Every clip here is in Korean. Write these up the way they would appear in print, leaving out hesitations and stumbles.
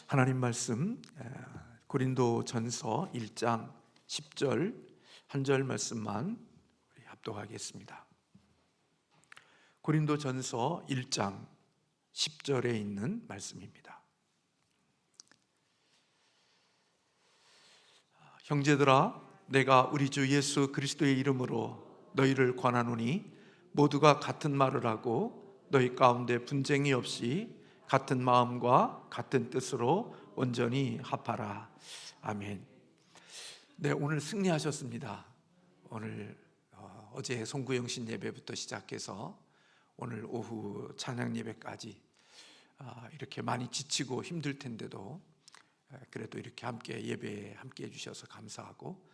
하나님 말씀 고린도전서 1장 10절 한 절 말씀만 합독하겠습니다. 고린도전서 1장 10절에 있는 말씀입니다. 형제들아, 내가 우리 주 예수 그리스도의 이름으로 너희를 권하노니 모두가 같은 말을 하고 너희 가운데 분쟁이 없이 같은 마음과 같은 뜻으로 온전히 합하라. 아멘. 네, 오늘 승리하셨습니다. 오늘 어제 송구영신 예배부터 시작해서 오늘 오후 찬양 예배까지 이렇게 많이 지치고 힘들 텐데도 그래도 이렇게 함께 예배에 함께 해주셔서 감사하고,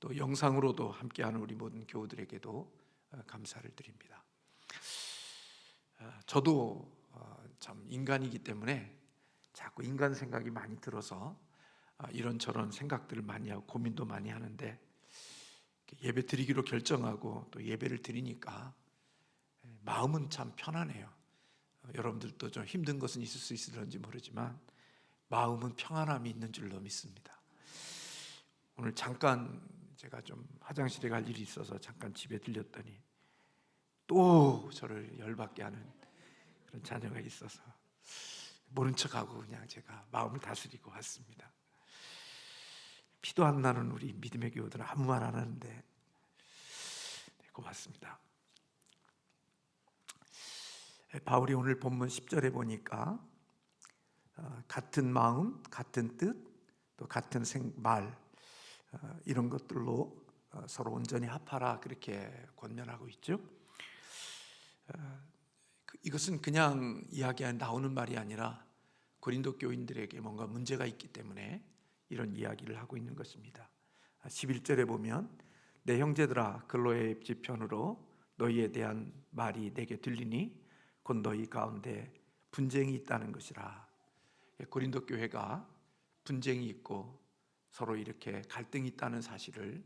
또 영상으로도 함께하는 우리 모든 교우들에게도 감사를 드립니다. 저도 참 인간이기 때문에 자꾸 인간 생각이 많이 들어서 이런저런 생각들을 많이 하고 고민도 많이 하는데, 예배 드리기로 결정하고 또 예배를 드리니까 마음은 참 편안해요. 여러분들도 좀 힘든 것은 있을 수 있을런지 모르지만 마음은 평안함이 있는 줄로 믿습니다. 오늘 잠깐 제가 좀 화장실에 갈 일이 있어서 잠깐 집에 들렸더니 또 저를 열받게 하는 그런 자녀가 있어서 모른 척하고 그냥 제가 마음을 다스리고 왔습니다. 피도 안 나는 우리 믿음의 교우들은 아무 말 안 하는데 고맙습니다. 바울이 오늘 본문 10절에 보니까 같은 마음, 같은 뜻, 또 같은 말, 이런 것들로 서로 온전히 합하라, 그렇게 권면하고 있죠. 이것은 그냥 이야기가 나오는 말이 아니라 고린도 교인들에게 뭔가 문제가 있기 때문에 이런 이야기를 하고 있는 것입니다. 11절에 보면 내 형제들아, 근로의 지편으로 너희에 대한 말이 내게 들리니 곧 너희 가운데 분쟁이 있다는 것이라. 고린도 교회가 분쟁이 있고 서로 이렇게 갈등이 있다는 사실을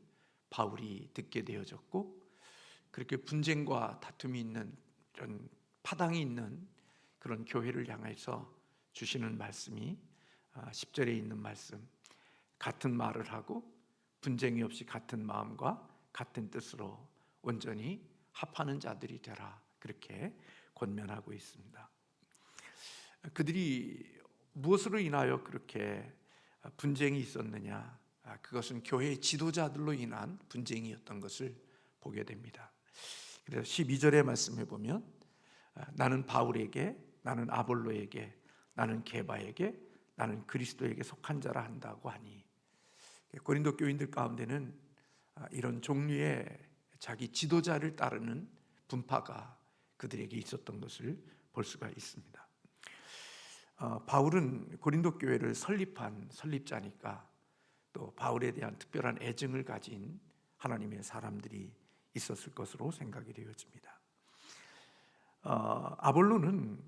바울이 듣게 되어졌고, 그렇게 분쟁과 다툼이 있는 이런 파당이 있는 그런 교회를 향해서 주시는 말씀이 10절에 있는 말씀, 같은 말을 하고 분쟁이 없이 같은 마음과 같은 뜻으로 온전히 합하는 자들이 되라, 그렇게 권면하고 있습니다. 그들이 무엇으로 인하여 그렇게 분쟁이 있었느냐? 그것은 교회의 지도자들로 인한 분쟁이었던 것을 보게 됩니다. 그래서 12절의 말씀에 보면 나는 바울에게, 나는 아볼로에게, 나는 게바에게, 나는 그리스도에게 속한 자라 한다고 하니, 고린도 교인들 가운데는 이런 종류의 자기 지도자를 따르는 분파가 그들에게 있었던 것을 볼 수가 있습니다. 바울은 고린도 교회를 설립한 설립자니까 또 바울에 대한 특별한 애증을 가진 하나님의 사람들이 있었을 것으로 생각이 되어집니다. 아볼로는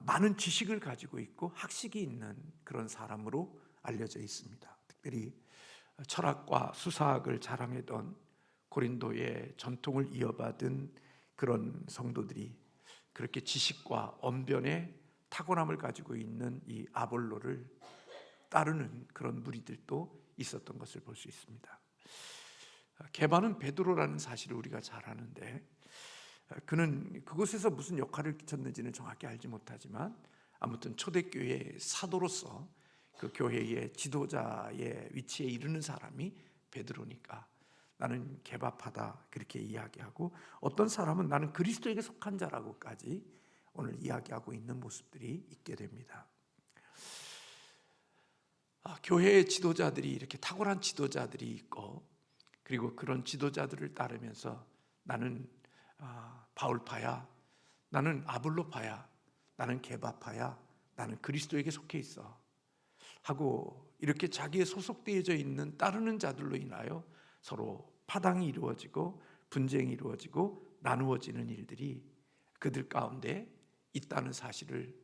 많은 지식을 가지고 있고 학식이 있는 그런 사람으로 알려져 있습니다. 특별히 철학과 수사학을 자랑했던 고린도의 전통을 이어받은 그런 성도들이 그렇게 지식과 언변의 탁월함을 가지고 있는 이 아볼로를 따르는 그런 무리들도 있었던 것을 볼 수 있습니다. 게바는 베드로라는 사실을 우리가 잘 아는데, 그는 그곳에서 무슨 역할을 끼쳤는지는 정확히 알지 못하지만 아무튼 초대교회의 사도로서 그 교회의 지도자의 위치에 이르는 사람이 베드로니까 나는 게바파다, 그렇게 이야기하고, 어떤 사람은 나는 그리스도에게 속한 자라고까지 오늘 이야기하고 있는 모습들이 있게 됩니다. 교회의 지도자들이 이렇게 탁월한 지도자들이 있고, 그리고 그런 지도자들을 따르면서 나는 바울파야, 나는 아볼로파야, 나는 게바파야, 나는 그리스도에게 속해 있어 하고 이렇게 자기의 소속되어져 있는 따르는 자들로 인하여 서로 파당이 이루어지고 분쟁이 이루어지고 나누어지는 일들이 그들 가운데 있다는 사실을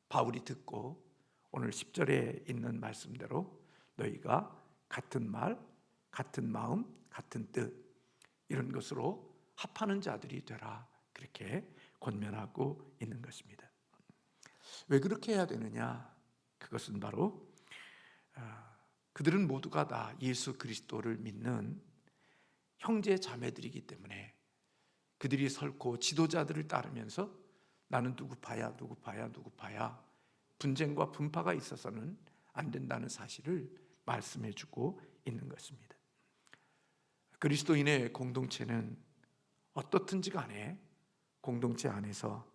바울이 듣고 오늘 10절에 있는 말씀대로 너희가 같은 말, 같은 마음, 같은 뜻, 이런 것으로 합하는 자들이 되라, 그렇게 권면하고 있는 것입니다. 왜 그렇게 해야 되느냐? 그것은 바로 그들은 모두가 다 예수 그리스도를 믿는 형제 자매들이기 때문에 그들이 설코 지도자들을 따르면서 나는 누구 파야 분쟁과 분파가 있어서는 안 된다는 사실을 말씀해 주고 있는 것입니다. 그리스도인의 공동체는 어떻든지 간에 공동체 안에서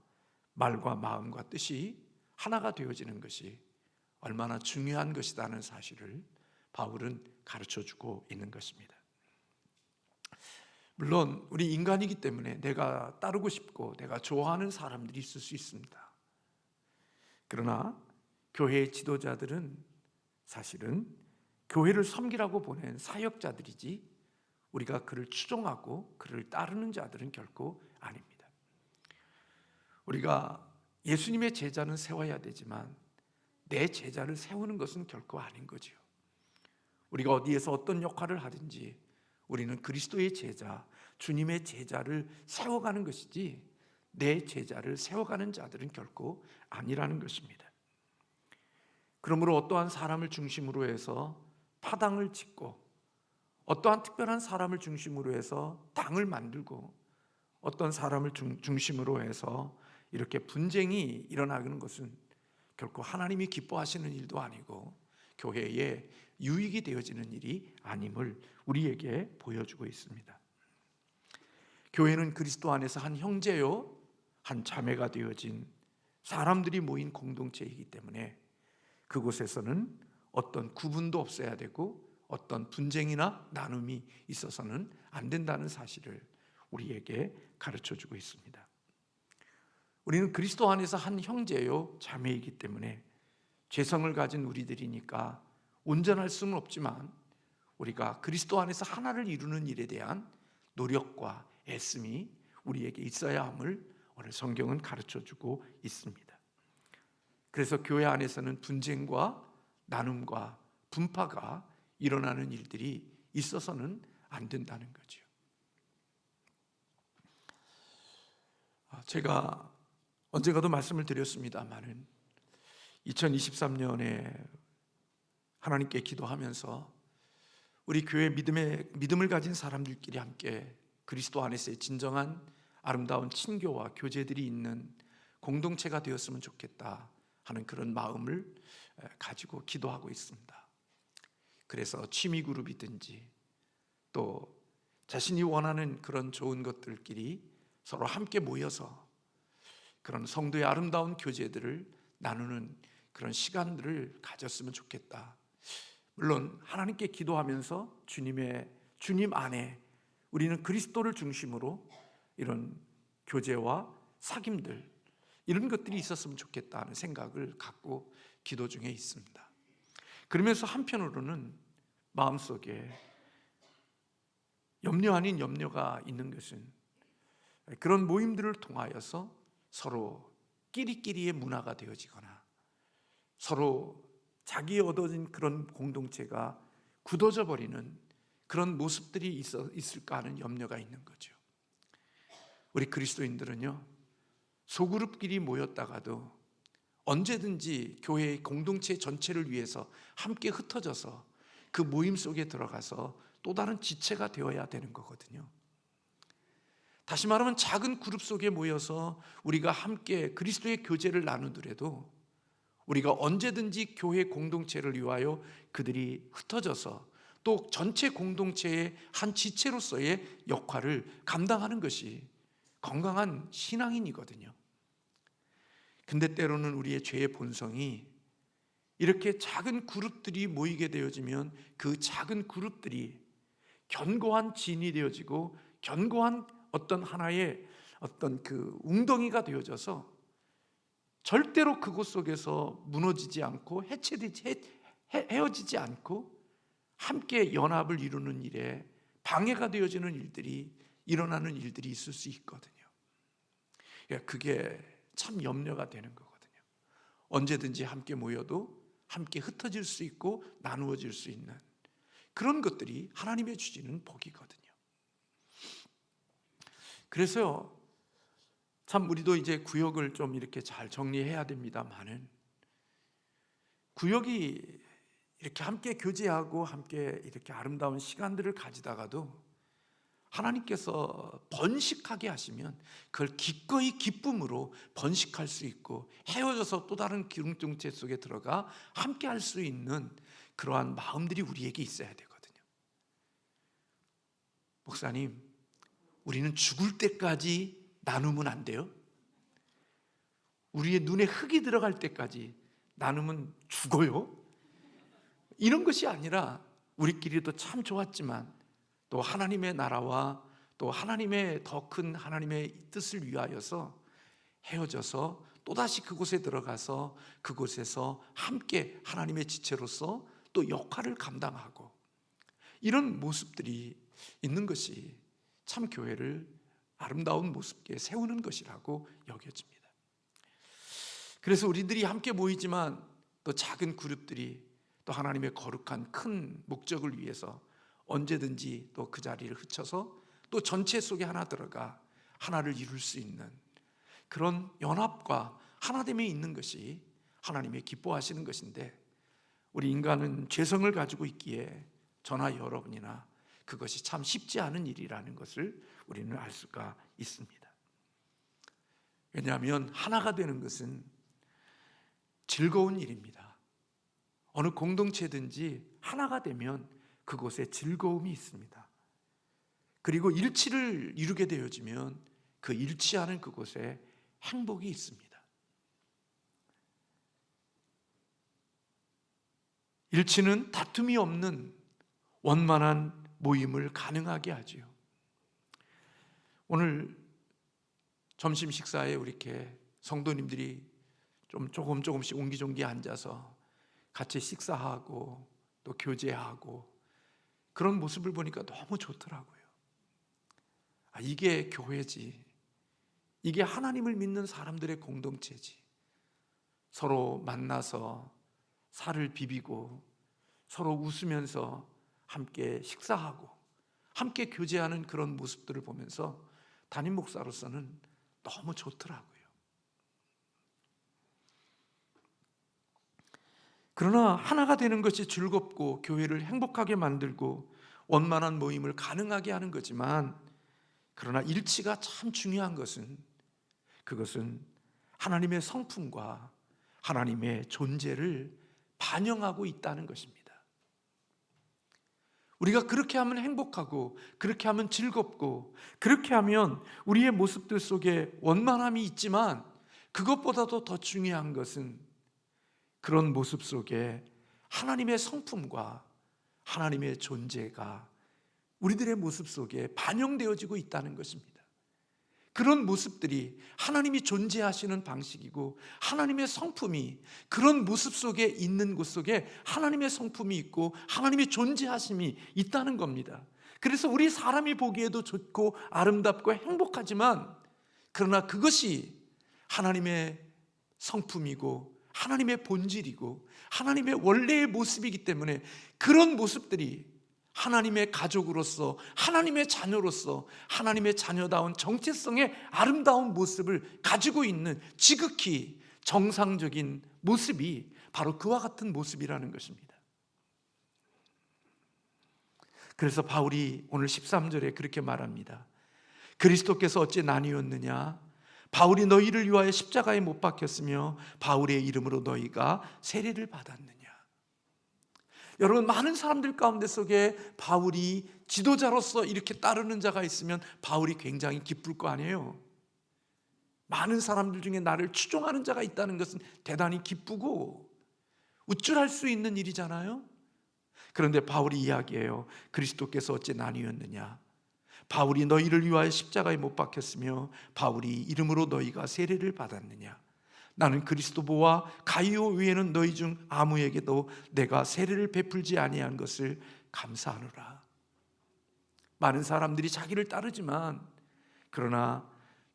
말과 마음과 뜻이 하나가 되어지는 것이 얼마나 중요한 것이라는 사실을 바울은 가르쳐 주고 있는 것입니다. 물론 우리 인간이기 때문에 내가 따르고 싶고 내가 좋아하는 사람들이 있을 수 있습니다. 그러나 교회의 지도자들은 사실은 교회를 섬기라고 보낸 사역자들이지 우리가 그를 추종하고 그를 따르는 자들은 결코 아닙니다. 우리가 예수님의 제자는 세워야 되지만 내 제자를 세우는 것은 결코 아닌 거지요. 우리가 어디에서 어떤 역할을 하든지 우리는 그리스도의 제자, 주님의 제자를 세워가는 것이지 내 제자를 세워가는 자들은 결코 아니라는 것입니다. 그러므로 어떠한 사람을 중심으로 해서 파당을 짓고 어떠한 특별한 사람을 중심으로 해서 당을 만들고 어떤 사람을 중심으로 해서 이렇게 분쟁이 일어나는 것은 결코 하나님이 기뻐하시는 일도 아니고 교회에 유익이 되어지는 일이 아님을 우리에게 보여주고 있습니다. 교회는 그리스도 안에서 한 형제요 한 자매가 되어진 사람들이 모인 공동체이기 때문에 그곳에서는 어떤 구분도 없어야 되고 어떤 분쟁이나 나눔이 있어서는 안 된다는 사실을 우리에게 가르쳐주고 있습니다. 우리는 그리스도 안에서 한 형제요 자매이기 때문에 죄성을 가진 우리들이니까 온전할 수는 없지만 우리가 그리스도 안에서 하나를 이루는 일에 대한 노력과 애씀이 우리에게 있어야 함을 오늘 성경은 가르쳐주고 있습니다. 그래서 교회 안에서는 분쟁과 나눔과 분파가 일어나는 일들이 있어서는 안 된다는 거죠. 제가 언젠가도 말씀을 드렸습니다마는 2023년에 하나님께 기도하면서 우리 교회 믿음을 가진 사람들끼리 함께 그리스도 안에서의 진정한 아름다운 친교와 교제들이 있는 공동체가 되었으면 좋겠다 하는 그런 마음을 가지고 기도하고 있습니다. 그래서 취미 그룹이든지 또 자신이 원하는 그런 좋은 것들끼리 서로 함께 모여서 그런 성도의 아름다운 교제들을 나누는 그런 시간들을 가졌으면 좋겠다. 물론 하나님께 기도하면서 주님 안에 우리는 그리스도를 중심으로 이런 교제와 사귐들 이런 것들이 있었으면 좋겠다는 생각을 갖고 기도 중에 있습니다. 그러면서 한편으로는 마음속에 염려 아닌 염려가 있는 것은 그런 모임들을 통하여서 서로 끼리끼리의 문화가 되어지거나 서로 자기에 얻어진 그런 공동체가 굳어져 버리는 그런 모습들이 있을까 하는 염려가 있는 거죠. 우리 그리스도인들은요 소그룹끼리 모였다가도 언제든지 교회의 공동체 전체를 위해서 함께 흩어져서 그 모임 속에 들어가서 또 다른 지체가 되어야 되는 거거든요. 다시 말하면 작은 그룹 속에 모여서 우리가 함께 그리스도의 교제를 나누더라도 우리가 언제든지 교회 공동체를 위하여 그들이 흩어져서 또 전체 공동체의 한 지체로서의 역할을 감당하는 것이 건강한 신앙인이거든요. 근데 때로는 우리의 죄의 본성이 이렇게 작은 그룹들이 모이게 되어지면 그 작은 그룹들이 견고한 진이 되어지고 견고한 어떤 하나의 어떤 그 웅덩이가 되어져서 절대로 그곳 속에서 무너지지 않고 헤어지지 않고 함께 연합을 이루는 일에 방해가 되어지는 일들이 일어나는 일들이 있을 수 있거든요. 그게 참 염려가 되는 거거든요. 언제든지 함께 모여도 함께 흩어질 수 있고 나누어질 수 있는 그런 것들이 하나님의 주시는 복이거든요. 그래서 참 우리도 이제 구역을 좀 이렇게 잘 정리해야 됩니다만은 구역이 이렇게 함께 교제하고 함께 이렇게 아름다운 시간들을 가지다가도 하나님께서 번식하게 하시면 그걸 기꺼이 기쁨으로 번식할 수 있고, 헤어져서 또 다른 기둥정체 속에 들어가 함께 할 수 있는 그러한 마음들이 우리에게 있어야 되거든요. 목사님, 우리는 죽을 때까지 나누면 안 돼요? 우리의 눈에 흙이 들어갈 때까지 나누면 죽어요? 이런 것이 아니라, 우리끼리도 참 좋았지만 또 하나님의 나라와 또 하나님의 더 큰 하나님의 뜻을 위하여서 헤어져서 또다시 그곳에 들어가서 그곳에서 함께 하나님의 지체로서 또 역할을 감당하고, 이런 모습들이 있는 것이 참 교회를 아름다운 모습에 세우는 것이라고 여겨집니다. 그래서 우리들이 함께 모이지만 또 작은 그룹들이 또 하나님의 거룩한 큰 목적을 위해서 언제든지 또 그 자리를 흩쳐서 또 전체 속에 하나 들어가 하나를 이룰 수 있는 그런 연합과 하나됨에 있는 것이 하나님의 기뻐하시는 것인데, 우리 인간은 죄성을 가지고 있기에 저나 여러분이나 그것이 참 쉽지 않은 일이라는 것을 우리는 알 수가 있습니다. 왜냐하면 하나가 되는 것은 즐거운 일입니다. 어느 공동체든지 하나가 되면 그곳에 즐거움이 있습니다. 그리고 일치를 이루게 되어지면 그 일치하는 그곳에 행복이 있습니다. 일치는 다툼이 없는 원만한 모임을 가능하게 하지요. 오늘 점심 식사에 이렇게 성도님들이 조금씩 옹기종기 앉아서 같이 식사하고 또 교제하고 그런 모습을 보니까 너무 좋더라고요. 이게 교회지, 이게 하나님을 믿는 사람들의 공동체지. 서로 만나서 살을 비비고 서로 웃으면서 함께 식사하고 함께 교제하는 그런 모습들을 보면서 담임 목사로서는 너무 좋더라고요. 그러나 하나가 되는 것이 즐겁고 교회를 행복하게 만들고 원만한 모임을 가능하게 하는 거지만, 그러나 일치가 참 중요한 것은, 그것은 하나님의 성품과 하나님의 존재를 반영하고 있다는 것입니다. 우리가 그렇게 하면 행복하고 그렇게 하면 즐겁고 그렇게 하면 우리의 모습들 속에 원만함이 있지만, 그것보다도 더 중요한 것은 그런 모습 속에 하나님의 성품과 하나님의 존재가 우리들의 모습 속에 반영되어지고 있다는 것입니다. 그런 모습들이 하나님이 존재하시는 방식이고, 하나님의 성품이 그런 모습 속에 있는 곳 속에 하나님의 성품이 있고 하나님의 존재하심이 있다는 겁니다. 그래서 우리 사람이 보기에도 좋고 아름답고 행복하지만, 그러나 그것이 하나님의 성품이고 하나님의 본질이고 하나님의 원래의 모습이기 때문에, 그런 모습들이 하나님의 가족으로서 하나님의 자녀로서 하나님의 자녀다운 정체성의 아름다운 모습을 가지고 있는 지극히 정상적인 모습이 바로 그와 같은 모습이라는 것입니다. 그래서 바울이 오늘 13절에 그렇게 말합니다. 그리스도께서 어찌 나뉘었느냐? 바울이 너희를 위하여 십자가에 못 박혔으며 바울의 이름으로 너희가 세례를 받았느냐? 여러분, 많은 사람들 가운데 속에 바울이 지도자로서 이렇게 따르는 자가 있으면 바울이 굉장히 기쁠 거 아니에요. 많은 사람들 중에 나를 추종하는 자가 있다는 것은 대단히 기쁘고 우쭐할 수 있는 일이잖아요. 그런데 바울이 이야기해요. 그리스도께서 어찌 나뉘었느냐? 바울이 너희를 위하여 십자가에 못 박혔으며 바울이 이름으로 너희가 세례를 받았느냐? 나는 그리스도보와 가이오 외에는 너희 중 아무에게도 내가 세례를 베풀지 아니한 것을 감사하노라. 많은 사람들이 자기를 따르지만, 그러나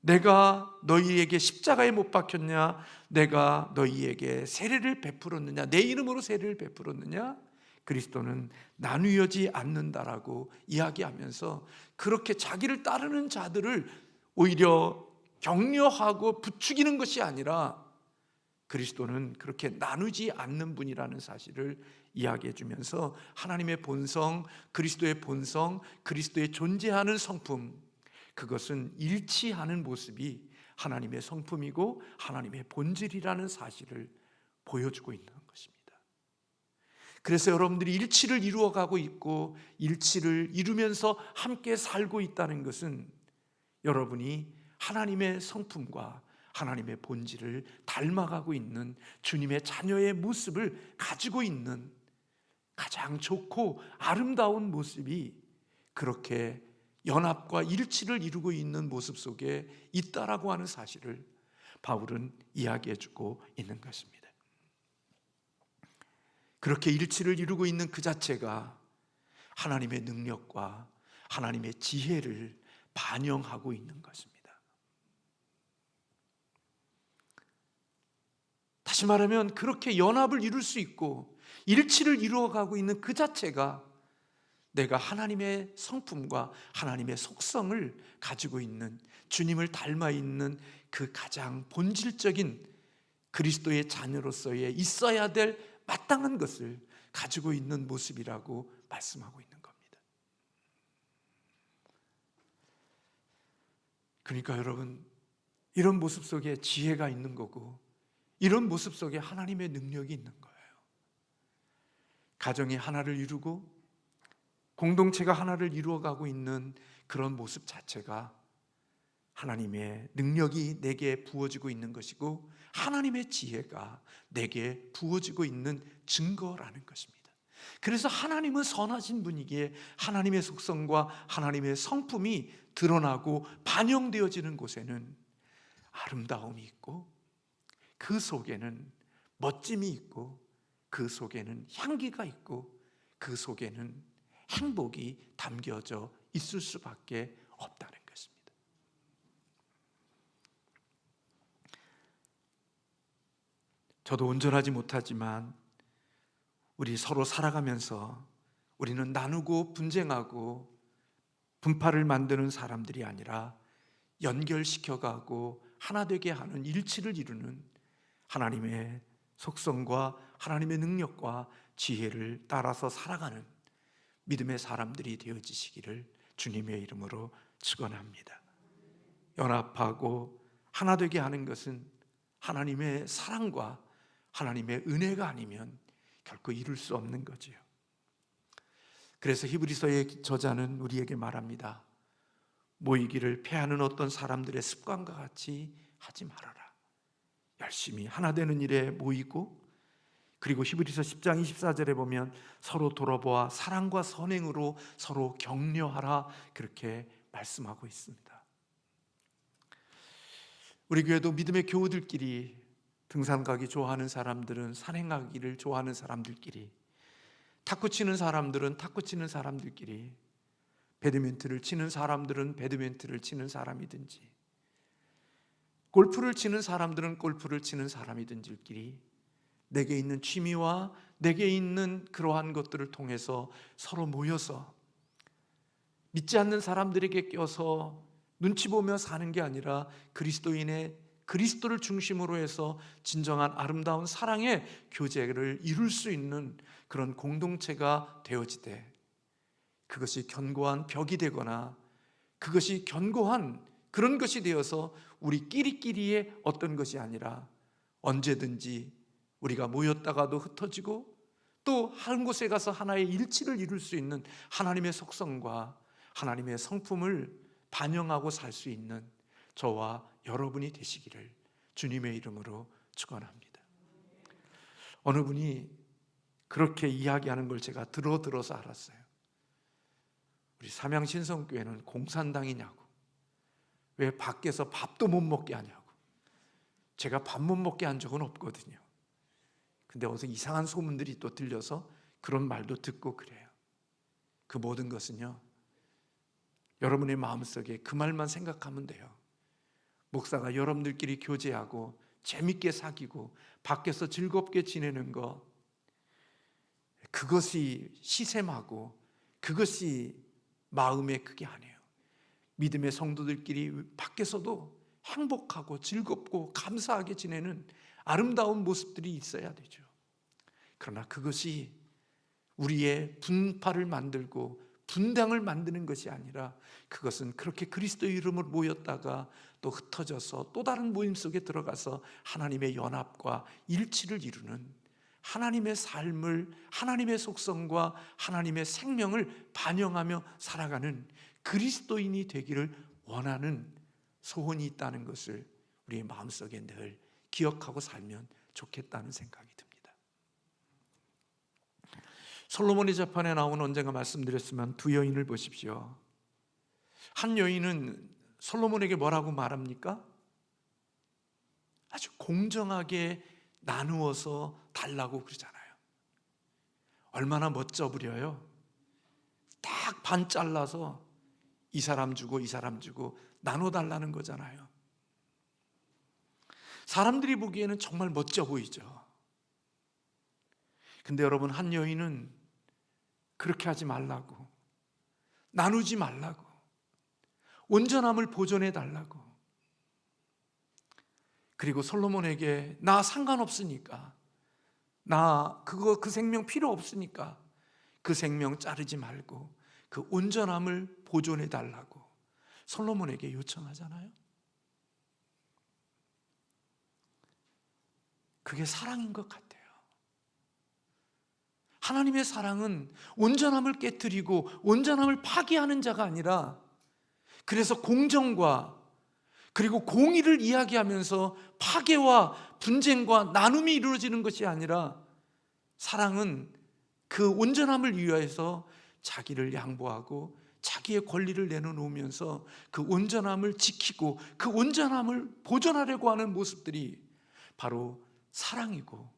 내가 너희에게 십자가에 못 박혔냐? 내가 너희에게 세례를 베풀었느냐? 내 이름으로 세례를 베풀었느냐? 그리스도는 나누어지 않는다라고 이야기하면서 그렇게 자기를 따르는 자들을 오히려 격려하고 부추기는 것이 아니라 그리스도는 그렇게 나누지 않는 분이라는 사실을 이야기해 주면서 하나님의 본성, 그리스도의 본성, 그리스도의 존재하는 성품, 그것은 일치하는 모습이 하나님의 성품이고 하나님의 본질이라는 사실을 보여주고 있는 것입니다. 그래서 여러분들이 일치를 이루어가고 있고 일치를 이루면서 함께 살고 있다는 것은 여러분이 하나님의 성품과 하나님의 본질을 닮아가고 있는 주님의 자녀의 모습을 가지고 있는 가장 좋고 아름다운 모습이 그렇게 연합과 일치를 이루고 있는 모습 속에 있다라고 하는 사실을 바울은 이야기해 주고 있는 것입니다. 그렇게 일치를 이루고 있는 그 자체가 하나님의 능력과 하나님의 지혜를 반영하고 있는 것입니다. 다시 말하면 그렇게 연합을 이룰 수 있고 일치를 이루어가고 있는 그 자체가 내가 하나님의 성품과 하나님의 속성을 가지고 있는, 주님을 닮아 있는 그 가장 본질적인 그리스도의 자녀로서의 있어야 될 마땅한 것을 가지고 있는 모습이라고 말씀하고 있는 겁니다. 그러니까 여러분, 이런 모습 속에 지혜가 있는 거고 이런 모습 속에 하나님의 능력이 있는 거예요. 가정이 하나를 이루고 공동체가 하나를 이루어가고 있는 그런 모습 자체가 하나님의 능력이 내게 부어지고 있는 것이고 하나님의 지혜가 내게 부어지고 있는 증거라는 것입니다. 그래서 하나님은 선하신 분이기에 하나님의 속성과 하나님의 성품이 드러나고 반영되어지는 곳에는 아름다움이 있고 그 속에는 멋짐이 있고 그 속에는 향기가 있고 그 속에는 행복이 담겨져 있을 수밖에 없다는 것입니다. 저도 온전하지 못하지만 우리 서로 살아가면서 우리는 나누고 분쟁하고 분파를 만드는 사람들이 아니라 연결시켜가고 하나 되게 하는, 일치를 이루는 하나님의 속성과 하나님의 능력과 지혜를 따라서 살아가는 믿음의 사람들이 되어지시기를 주님의 이름으로 축원합니다. 연합하고 하나 되게 하는 것은 하나님의 사랑과 하나님의 은혜가 아니면 결코 이룰 수 없는 거지요. 그래서 히브리서의 저자는 우리에게 말합니다. 모이기를 패하는 어떤 사람들의 습관과 같이 하지 말아라. 열심히 하나 되는 일에 모이고, 그리고 히브리서 10장 24절에 보면 서로 돌아보아 사랑과 선행으로 서로 격려하라, 그렇게 말씀하고 있습니다. 우리 교회도 믿음의 교우들끼리, 등산 가기 좋아하는 사람들은 산행하기를 좋아하는 사람들끼리, 탁구 치는 사람들은 탁구 치는 사람들끼리, 배드민턴을 치는 사람들은 배드민턴을 치는 사람이든지, 골프를 치는 사람들은 골프를 치는 사람이든지끼리 내게 있는 취미와 내게 있는 그러한 것들을 통해서 서로 모여서 믿지 않는 사람들에게 껴서 눈치 보며 사는 게 아니라 그리스도인의 그리스도를 중심으로 해서 진정한 아름다운 사랑의 교제를 이룰 수 있는 그런 공동체가 되어지되, 그것이 견고한 벽이 되거나 그것이 견고한 그런 것이 되어서 우리끼리끼리의 어떤 것이 아니라 언제든지 우리가 모였다가도 흩어지고 또 한 곳에 가서 하나의 일치를 이룰 수 있는 하나님의 속성과 하나님의 성품을 반영하고 살 수 있는 저와 여러분이 되시기를 주님의 이름으로 축원합니다. 어느 분이 그렇게 이야기하는 걸 제가 들어서 알았어요. 우리 삼양신성교회는 공산당이냐고, 왜 밖에서 밥도 못 먹게 하냐고. 제가 밥 못 먹게 한 적은 없거든요. 근데 어디서 이상한 소문들이 또 들려서 그런 말도 듣고 그래요. 그 모든 것은요, 여러분의 마음속에 그 말만 생각하면 돼요. 목사가 여러분들끼리 교제하고 재밌게 사귀고 밖에서 즐겁게 지내는 것, 그것이 시샘하고 그것이 마음의 그게 아니에요. 믿음의 성도들끼리 밖에서도 행복하고 즐겁고 감사하게 지내는 아름다운 모습들이 있어야 되죠. 그러나 그것이 우리의 분파를 만들고 분당을 만드는 것이 아니라, 그것은 그렇게 그리스도의 이름으로 모였다가 또 흩어져서 또 다른 모임 속에 들어가서 하나님의 연합과 일치를 이루는, 하나님의 삶을, 하나님의 속성과 하나님의 생명을 반영하며 살아가는 그리스도인이 되기를 원하는 소원이 있다는 것을 우리의 마음속에 늘 기억하고 살면 좋겠다는 생각이 듭니다. 솔로몬의 재판에 나온, 언젠가 말씀드렸지만, 두 여인을 보십시오. 한 여인은 솔로몬에게 뭐라고 말합니까? 아주 공정하게 나누어서 달라고 그러잖아요. 얼마나 멋져 부려요. 딱 반 잘라서 이 사람 주고 이 사람 주고 나눠달라는 거잖아요. 사람들이 보기에는 정말 멋져 보이죠. 근데 여러분, 한 여인은 그렇게 하지 말라고, 나누지 말라고, 온전함을 보존해 달라고, 그리고 솔로몬에게 나 상관없으니까, 나 그 생명 필요 없으니까 그 생명 자르지 말고 그 온전함을 보존해 달라고 솔로몬에게 요청하잖아요. 그게 사랑인 것 같아요. 하나님의 사랑은 온전함을 깨뜨리고 온전함을 파괴하는 자가 아니라, 그래서 공정과 그리고 공의를 이야기하면서 파괴와 분쟁과 나눔이 이루어지는 것이 아니라, 사랑은 그 온전함을 위하여서 자기를 양보하고 자기의 권리를 내려놓으면서 그 온전함을 지키고 그 온전함을 보존하려고 하는 모습들이 바로 사랑이고,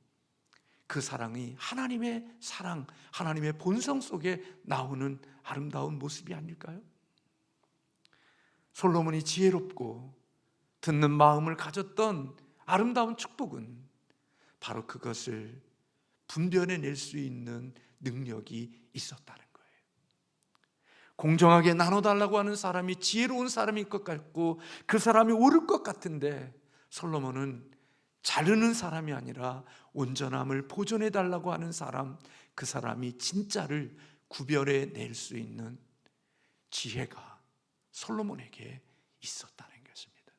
그 사랑이 하나님의 사랑, 하나님의 본성 속에 나오는 아름다운 모습이 아닐까요? 솔로몬이 지혜롭고 듣는 마음을 가졌던 아름다운 축복은 바로 그것을 분별해낼 수 있는 능력이 있었다는 거예요. 공정하게 나눠달라고 하는 사람이 지혜로운 사람일 것 같고 그 사람이 옳을 것 같은데, 솔로몬은 자르는 사람이 아니라 온전함을 보존해달라고 하는 사람, 그 사람이 진짜를 구별해낼 수 있는 지혜가 솔로몬에게 있었다는 것입니다.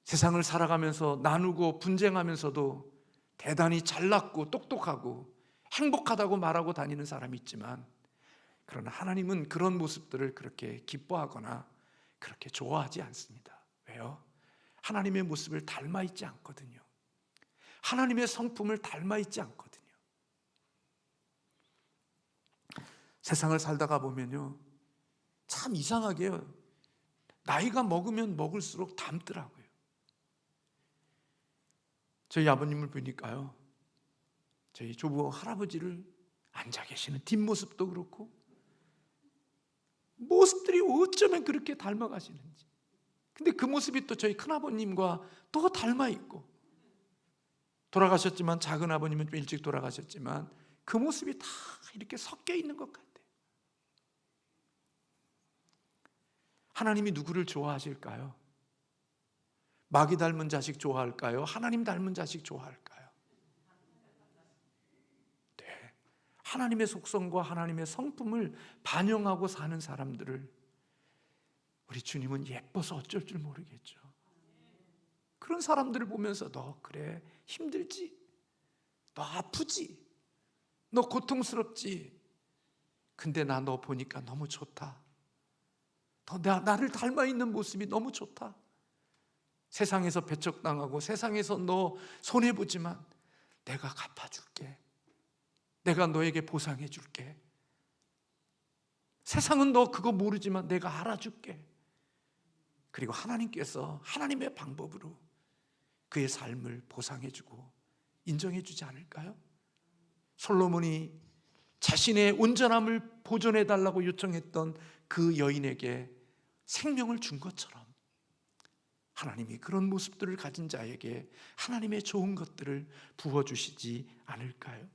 세상을 살아가면서 나누고 분쟁하면서도 대단히 잘났고 똑똑하고 행복하다고 말하고 다니는 사람이 있지만, 그러나 하나님은 그런 모습들을 그렇게 기뻐하거나 그렇게 좋아하지 않습니다. 왜요? 하나님의 모습을 닮아 있지 않거든요. 하나님의 성품을 닮아 있지 않거든요. 세상을 살다가 보면요, 참 이상하게요, 나이가 먹으면 먹을수록 닮더라고요. 저희 아버님을 보니까요, 저희 조부 할아버지를 앉아 계시는 뒷모습도 그렇고 모습들이 어쩌면 그렇게 닮아가시는지. 근데 그 모습이 또 저희 큰아버님과 또 닮아 있고, 돌아가셨지만, 작은 아버님은 좀 일찍 돌아가셨지만 그 모습이 다 이렇게 섞여 있는 것 같아요. 하나님이 누구를 좋아하실까요? 마귀 닮은 자식 좋아할까요? 하나님 닮은 자식 좋아할까요? 네, 하나님의 속성과 하나님의 성품을 반영하고 사는 사람들을 우리 주님은 예뻐서 어쩔 줄 모르겠죠. 그런 사람들을 보면서 너 그래 힘들지? 너 아프지? 너 고통스럽지? 근데 나 너 보니까 너무 좋다. 나를 닮아 있는 모습이 너무 좋다. 세상에서 배척당하고 세상에서 너 손해보지만 내가 갚아줄게. 내가 너에게 보상해줄게. 세상은 너 그거 모르지만 내가 알아줄게. 그리고 하나님께서 하나님의 방법으로 그의 삶을 보상해주고 인정해주지 않을까요? 솔로몬이 자신의 온전함을 보존해달라고 요청했던 그 여인에게 생명을 준 것처럼, 하나님이 그런 모습들을 가진 자에게 하나님의 좋은 것들을 부어주시지 않을까요?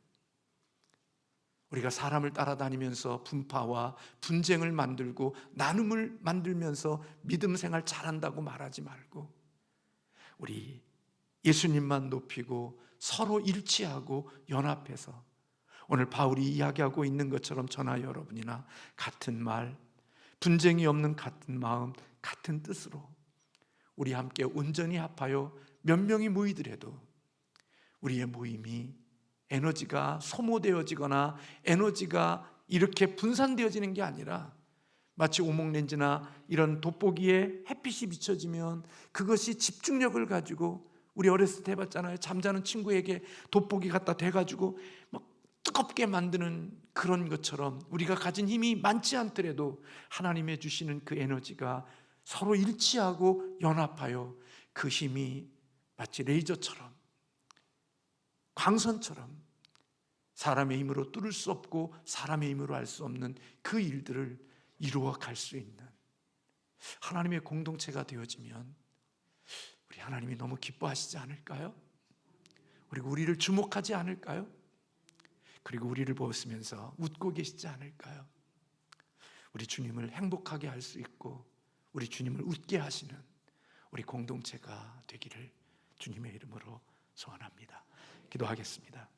우리가 사람을 따라다니면서 분파와 분쟁을 만들고 나눔을 만들면서 믿음 생활 잘한다고 말하지 말고, 우리 예수님만 높이고 서로 일치하고 연합해서 오늘 바울이 이야기하고 있는 것처럼 저나 여러분이나 같은 말, 분쟁이 없는 같은 마음, 같은 뜻으로 우리 함께 온전히 합하여 몇 명이 모이더라도 우리의 모임이 에너지가 소모되어지거나 에너지가 이렇게 분산되어지는 게 아니라 마치 오목렌즈나 이런 돋보기에 햇빛이 비춰지면 그것이 집중력을 가지고, 우리 어렸을 때 해봤잖아요. 잠자는 친구에게 돋보기 갖다 대가지고 막 뜨겁게 만드는 그런 것처럼 우리가 가진 힘이 많지 않더라도 하나님의 주시는 그 에너지가 서로 일치하고 연합하여 그 힘이 마치 레이저처럼, 광선처럼 사람의 힘으로 뚫을 수 없고 사람의 힘으로 할 수 없는 그 일들을 이루어 갈 수 있는 하나님의 공동체가 되어지면 우리 하나님이 너무 기뻐하시지 않을까요? 그리고 우리를 주목하지 않을까요? 그리고 우리를 보시면서 웃고 계시지 않을까요? 우리 주님을 행복하게 할 수 있고 우리 주님을 웃게 하시는 우리 공동체가 되기를 주님의 이름으로 소원합니다. 기도하겠습니다.